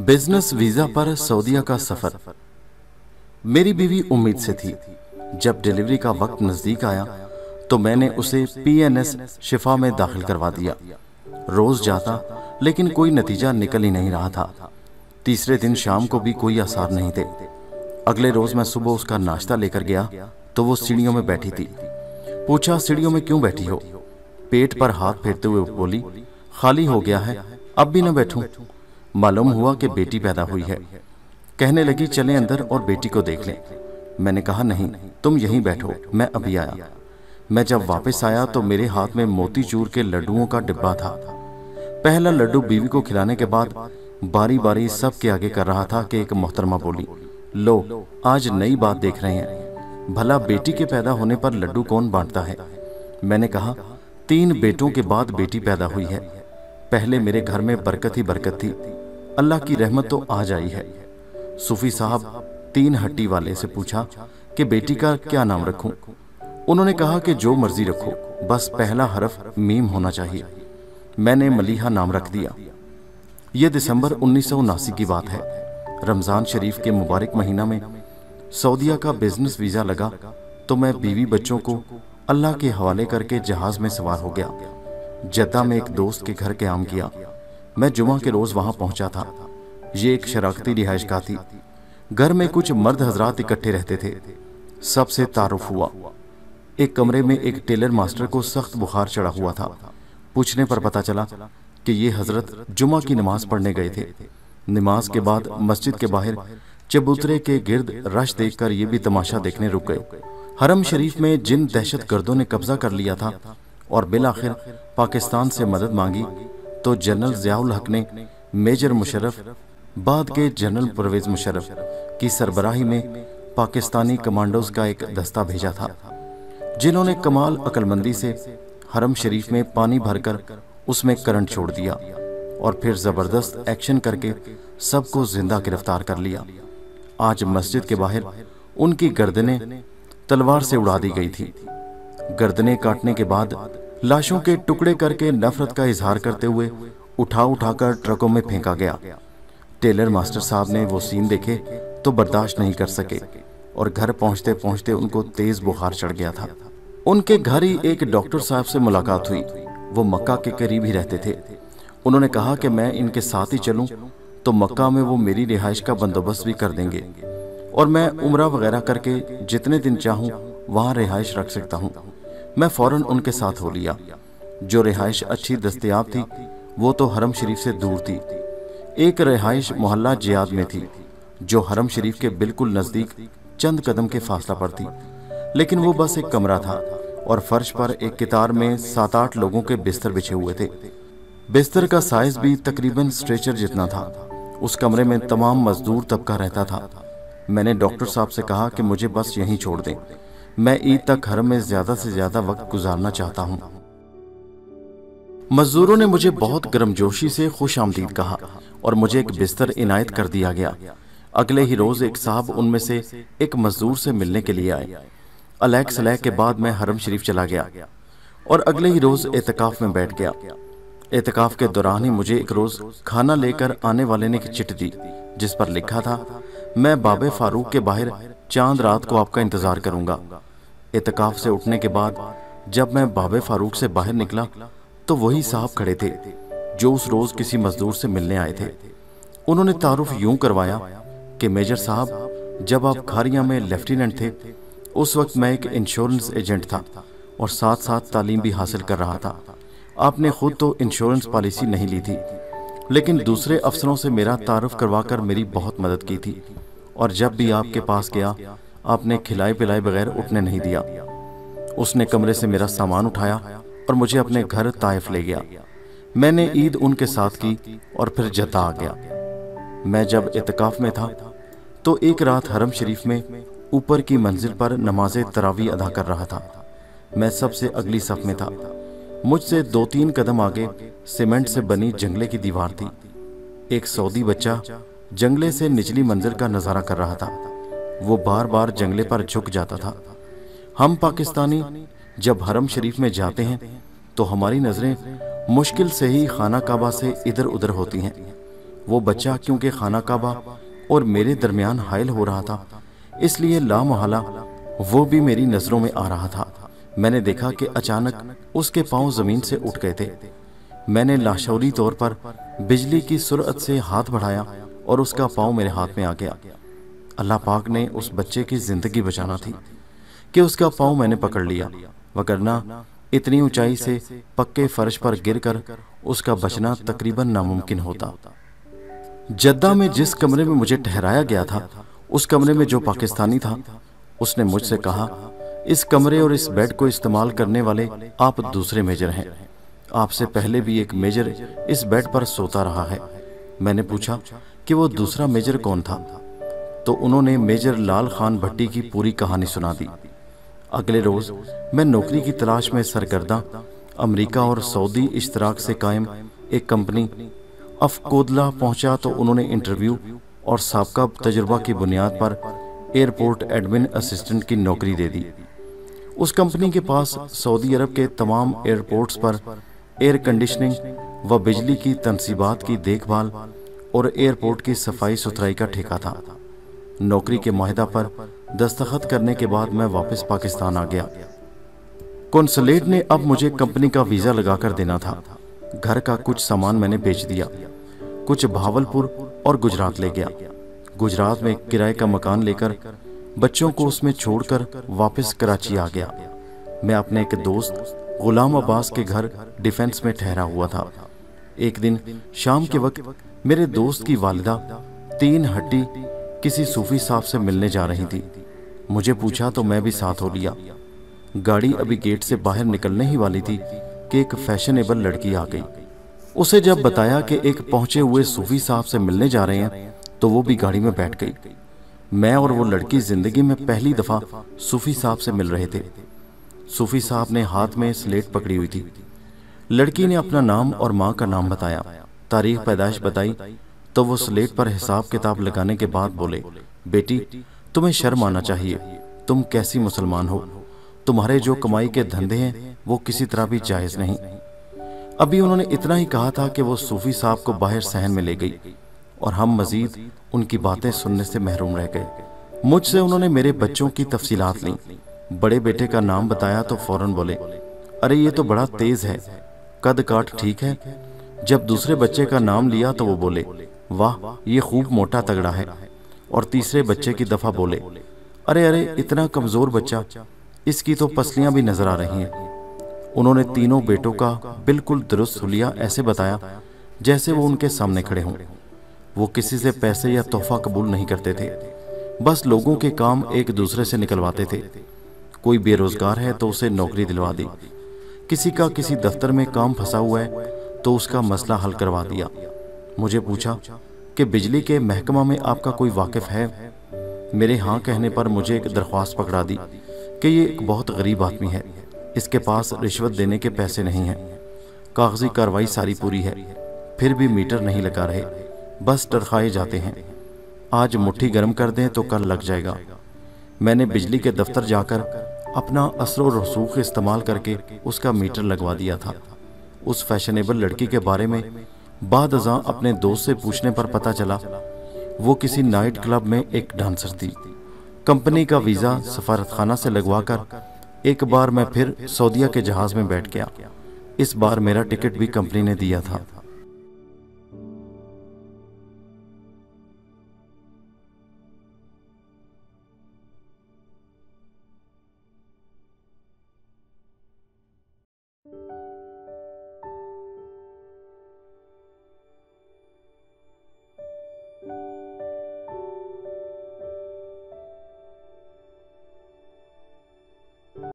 Business visa पर सऊदीया का सफर। मेरी बीवी उम्मीद से थी। जब डिलीवरी का वक्त नजदीक आया तो मैंने उसे PNS शिफा में दाखिल करवा दिया। रोज जाता लेकिन कोई नतीजा निकल ही नहीं रहा था। तीसरे दिन शाम को भी कोई आसार नहीं थे। अगले रोज मैं सुबह उसका नाश्ता लेकर गया तो वो सीढ़ियों में बैठी थी। पूछा, सीढ़ियों में क्यों बैठी हो? पेट पर हाथ फेरते हुए बोली, खाली हो गया है, अब भी न बैठूं। मालूम हुआ कि बेटी पैदा हुई है। कहने लगी, चलें अंदर और बेटी को देख लें। मैंने कहा, नहीं, तुम यहीं बैठो, मैं अभी आया। मैं जब वापस आया तो मेरे हाथ में मोतीचूर के लड्डुओं का डिब्बा था। पहला लड्डू बीवी को खिलाने के बाद बारी बारी सबके आगे कर रहा था कि एक मोहतरमा बोली, लो आज नई बात देख रहे हैं, भला बेटी के पैदा होने पर लड्डू कौन बांटता है? मैंने कहा, 3 बेटों के बाद बेटी पैदा हुई है। पहले मेरे घर में बरकत ही बरकत थी, अल्लाह की रहमत तो आज आई है। सूफी साहब 3 हट्टी वाले से पूछा कि बेटी का क्या नाम रखूं? उन्होंने कहा कि जो मर्जी रखो, बस पहला हरफ मीम होना चाहिए। मैंने मलीहा नाम रख दिया। यह दिसंबर 1979 की बात है। रमजान शरीफ के मुबारक महीना में सऊदीया का बिजनेस वीजा लगा तो मैं बीवी बच्चों को अल्लाह के हवाले करके जहाज में सवार हो गया। जद्दा में एक दोस्त के घर क़याम किया। मैं जुमा के रोज वहां पहुंचा था। ये एक शराकती रिहाइशगाह थी। घर में कुछ मर्द हजरात इकट्ठे रहते थे। सबसे तारुफ हुआ। एक कमरे में एक टेलर मास्टर को सख्त बुखार चढ़ा हुआ था। पूछने पर पता चला कि ये हजरत जुमा की नमाज पढ़ने गए थे। नमाज के बाद मस्जिद के बाहर चबूतरे के गिर्द रश देखकर ये भी तमाशा देखने रुक गए। हरम शरीफ में जिन दहशत गर्दों ने कब्जा कर लिया था और बिलाखिर पाकिस्तान से मदद मांगी तो जनरल ज़ियाउल हक ने मेजर मुशर्रफ, बाद के जनरल परवेज मुशर्रफ की सरबराही में पाकिस्तानी कमांडोज का एक दस्ता भेजा था, जिन्होंने कमाल अक्लमंदी से हरम शरीफ में पानी भरकर उसमें करंट छोड़ दिया और फिर जबरदस्त एक्शन करके सबको जिंदा गिरफ्तार कर लिया। आज मस्जिद के बाहर उनकी गर्दनें तलवार से उड़ा दी गई थी। गर्दनें काटने के बाद लाशों के टुकड़े करके नफरत का इजहार करते हुए उठा उठाकर ट्रकों में फेंका गया। टेलर मास्टर साहब ने वो सीन देखे तो बर्दाश्त नहीं कर सके और घर पहुंचते पहुंचते उनको तेज बुखार चढ़ गया था। उनके घर ही एक डॉक्टर साहब से मुलाकात हुई। वो मक्का के करीब ही रहते थे। उन्होंने कहा कि मैं इनके साथ ही चलूं तो मक्का में वो मेरी रिहाइश का बंदोबस्त भी कर देंगे और मैं उम्रा वगैरह करके जितने दिन चाहूं वहां रिहाइश रख सकता हूं। मैं फौरन उनके साथ हो लिया। जो रिहाइश अच्छी दस्तयाब थी वो तो हरम शरीफ से दूर थी। एक रिहाइश मोहल्ला जियाद में थी जो हरम शरीफ के बिल्कुल नजदीक चंद कदम के फासला पर थी, लेकिन वो बस एक कमरा था और फर्श पर एक कितार में 7-8 लोगों के बिस्तर बिछे हुए थे। बिस्तर का साइज भी तकरीबन स्ट्रेचर जितना था। उस कमरे में तमाम मजदूर तबका रहता था। मैंने डॉक्टर साहब से कहा कि मुझे बस यहीं छोड़ दें, मैं ईद तक हरम में ज्यादा से ज्यादा वक्त गुजारना चाहता हूं। मजदूरों ने मुझे बहुत गर्मजोशी से खुश आमदीद कहा और मुझे एक बिस्तर इनायत कर दिया गया। अगले ही रोज एक साहब उनमें से एक मजदूर से मिलने के लिए आए। अलैक सलैक के बाद मैं हरम शरीफ चला गया और अगले ही रोज एतकाफ में बैठ गया। एतकाफ के दौरान ही मुझे एक रोज खाना लेकर आने वाले ने एक चिट्ठी दी जिस पर लिखा था, मैं बाबे फारूक के बाहर चांद रात को आपका इंतजार करूंगा। एतकाफ से उठने के बाद जब मैं बाबे फारूक से बाहर निकला तो वही साहब खड़े थे जो उस रोज किसी मजदूर से मिलने आए थे। उन्होंने तारुफ यूं करवाया कि मेजर साहब, जब आप खारिया में लेफ्टिनेंट थे उस वक्त मैं एक इंश्योरेंस एजेंट था और साथ साथ तालीम भी हासिल कर रहा था। आपने खुद तो इंश्योरेंस पॉलिसी नहीं ली थी, लेकिन दूसरे अफसरों से मेरा तारुफ करवाकर मेरी बहुत मदद की थी और जब भी आपके पास गया आपने खिलाए पिलाए बगैर उठने नहीं दिया। उसने कमरे से मेरा सामान उठाया और मुझे अपने घर ताइफ ले गया। मैंने ईद उनके साथ की और फिर जद्दा आ गया। मैं जब इत्काफ में था तो एक रात हरम शरीफ में ऊपर की मंजिल पर नमाज़े तरावी अदा कर रहा था। मैं सबसे अगली सफ में था। मुझसे 2-3 कदम आगे सीमेंट से बनी जंगले की दीवार थी। एक सऊदी बच्चा जंगले से निचली मंजिल का नजारा कर रहा था। वो बार बार जंगले पर झुक जाता था। हम पाकिस्तानी जब हरम शरीफ में जाते हैं तो हमारी नजरें मुश्किल से ही खाना काबा से इधर उधर होती हैं وہ بچہ کیونکہ خانہ کعبہ اور میرے درمیان حائل ہو رہا تھا، اس لیے لامحالہ وہ بھی میری نظروں میں آ رہا تھا۔ میں نے دیکھا کہ اچانک اس کے پاؤں زمین سے اٹھ گئے تھے۔ میں نے لاشعوری طور پر بجلی کی سرعت سے ہاتھ بڑھایا اور اس کا پاؤں میرے ہاتھ میں آ گیا۔ اللہ پاک نے اس بچے کی زندگی بچانا تھی کہ اس کا پاؤں میں نے پکڑ لیا، وگرنہ اتنی اونچائی سے پکے فرش پر گر کر اس کا بچنا تقریباً ناممکن ہوتا۔ جدہ میں جس کمرے میں مجھے ٹھہرایا گیا تھا، اس کمرے میں جو پاکستانی تھا، اس نے مجھ سے کہا، اس کمرے اور اس بیڈ کو استعمال کرنے والے آپ دوسرے میجر ہیں، آپ سے پہلے بھی ایک میجر اس بیڈ پر سوتا رہا ہے۔ میں نے پوچھا کہ وہ دوسرا میجر کون تھا، تو انہوں نے میجر لال خان بھٹی کی پوری کہانی سنا دی۔ اگلے روز میں نوکری کی تلاش میں سرگرداں امریکہ اور سعودی اشتراک سے قائم ایک کمپنی افکودلہ پہنچا تو انہوں نے انٹرویو اور سابقہ تجربہ کی بنیاد پر ایئرپورٹ ایڈمن اسسٹنٹ کی نوکری دے دی۔ اس کمپنی کے پاس سعودی عرب کے تمام ایئرپورٹس پر ایئر کنڈیشننگ و بجلی کی تنصیبات کی دیکھ بھال اور ایئرپورٹ کی صفائی ستھرائی کا ٹھیکہ تھا۔ نوکری کے معاہدہ پر دستخط کرنے کے بعد میں واپس پاکستان آ گیا۔ کونسلیٹ نے اب مجھے کمپنی کا ویزا لگا کر دینا تھا۔ گھر کا کچھ سامان میں نے بیچ دیا، کچھ بھاولپور اور گجرات لے گیا۔ گجرات میں کرائے کا مکان لے کر بچوں کو اس میں چھوڑ کر واپس کراچی آ گیا۔ میں اپنے ایک دوست غلام عباس کے گھر ڈیفنس میں ٹھہرا ہوا تھا۔ ایک دن شام کے وقت میرے دوست کی والدہ 3 ہٹی کسی صوفی صاحب سے ملنے جا رہی تھی۔ مجھے پوچھا تو میں بھی ساتھ ہو لیا۔ گاڑی ابھی گیٹ سے باہر نکلنے ہی والی تھی کہ ایک فیشنیبل لڑکی آ گئی۔ اسے جب بتایا کہ ایک پہنچے ہوئے صوفی صاحب سے ملنے جا رہے ہیں تو وہ بھی گاڑی میں بیٹھ گئی۔ میں اور وہ لڑکی زندگی میں پہلی دفعہ صوفی صاحب سے مل رہے تھے۔ صوفی صاحب نے ہاتھ میں سلیٹ پکڑی ہوئی تھی۔ لڑکی نے اپنا نام اور ماں کا نام بتایا، تاریخ پیدائش بتائی تو وہ سلیٹ پر حساب کتاب لگانے کے بعد بولے، بیٹی تمہیں شرم آنا چاہیے، تم کیسی مسلمان ہو، تمہارے جو کمائی کے دھندے ہیں وہ کسی طرح بھی جائز نہیں۔ ابھی انہوں نے اتنا ہی کہا تھا کہ وہ صوفی صاحب کو باہر صحن میں لے گئی اور ہم مزید ان کی باتیں سننے سے محروم رہ گئے۔ مجھ سے انہوں نے میرے بچوں کی تفصیلات لیں۔ بڑے بیٹے کا نام بتایا تو فوراً بولے، ارے یہ تو بڑا تیز ہے، قد کاٹ ٹھیک ہے۔ جب دوسرے بچے کا نام لیا تو وہ بولے، واہ یہ خوب موٹا تگڑا ہے، اور تیسرے بچے کی دفعہ بولے، ارے ارے اتنا کمزور بچہ، اس کی تو پسلیاں بھی نظر آ رہی ہیں۔ انہوں نے تینوں بیٹوں کا بالکل درست حلیہ ایسے بتایا جیسے وہ ان کے سامنے کھڑے ہوں۔ وہ کسی سے پیسے یا تحفہ قبول نہیں کرتے تھے، بس لوگوں کے کام ایک دوسرے سے نکلواتے تھے۔ کوئی بے روزگار ہے تو اسے نوکری دلوا دی، کسی کا کسی دفتر میں کام پھنسا ہوا ہے تو اس کا مسئلہ حل کروا دیا۔ مجھے پوچھا کہ بجلی کے محکمہ میں آپ کا کوئی واقف ہے؟ میرے ہاں کہنے پر مجھے ایک درخواست پکڑا دی کہ یہ ایک بہت غریب آدمی ہے، اس کے پاس رشوت دینے کے پیسے نہیں ہیں، کاغذی کاروائی ساری پوری ہے، پھر بھی میٹر نہیں لگا رہے، بس ٹرخائے جاتے ہیں، آج مٹھی گرم کر دیں تو کل لگ جائے گا۔ میں نے بجلی کے دفتر جا کر اپنا اثر و رسوخ استعمال کر کے اس کا میٹر لگوا دیا تھا۔ اس فیشنیبل لڑکی کے بارے میں بعد ازاں اپنے دوست سے پوچھنے پر پتہ چلا وہ کسی نائٹ کلب میں ایک ڈانسر تھی۔ کمپنی کا ویزا سفارت خانہ سے لگوا کر ایک بار میں پھر سعودیہ کے جہاز میں بیٹھ گیا۔ اس بار میرا ٹکٹ بھی کمپنی نے دیا تھا۔